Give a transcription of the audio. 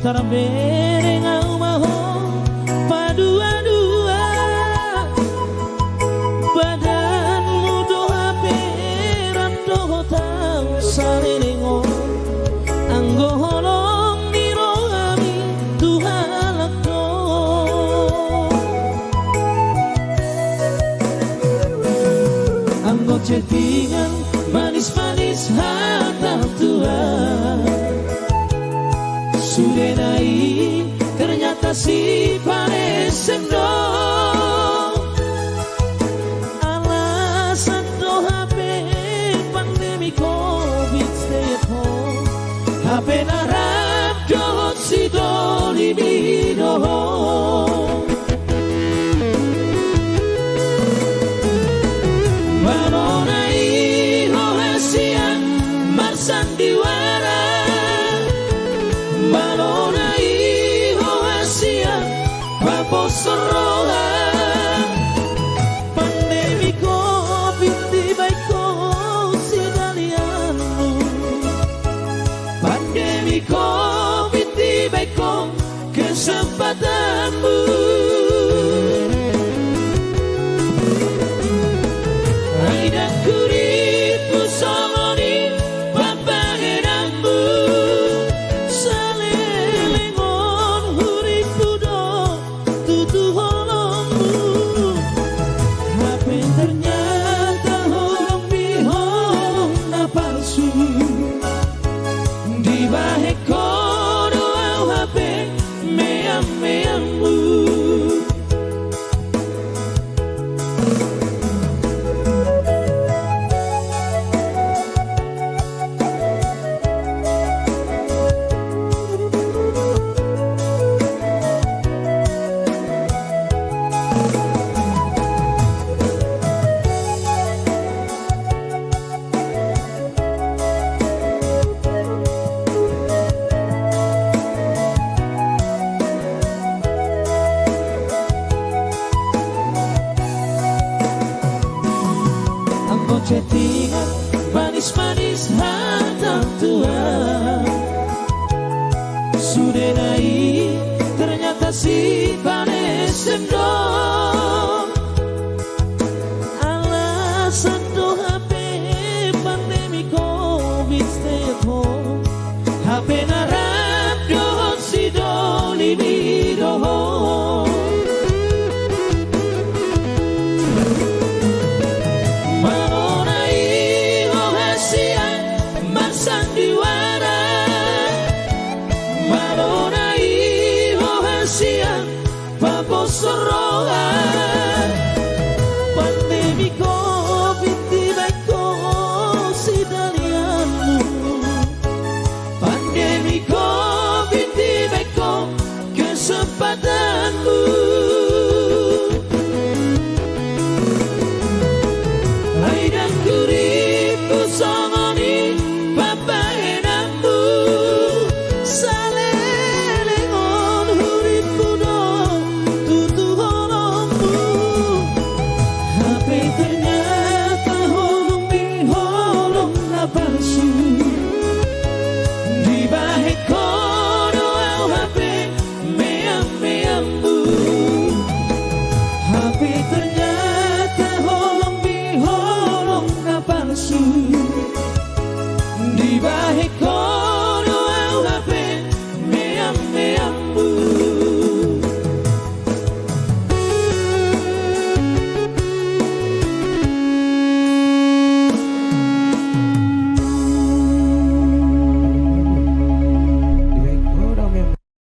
Terbereng au maho padua-dua badanmu doa peran doa tau sarengo anggo holong niro ami tuhalak do anggo chattingan manis-manis hatang tua sudah naik ternyata si paresendo alasan do HP pandemi covid stay at home HP narap dohot si do libido Malonai hohasian marsan diwara Malonai hohasian paposorohan pandemi covid tiba-ko si dalianmu pandemi covid tiba-ko kesempatanmu Aidan kuritmu songoni papangenangmu chattingan manis-manis hatang tua sudah naik ternyata si panesendo alasan do HP pandemi covid stay at home HP narap dohot si do libido sandiwara Malonai hohasian paposorohan pandemi covid tiba-ko si dalianmu pandemi covid tiba-ko kesempatanmu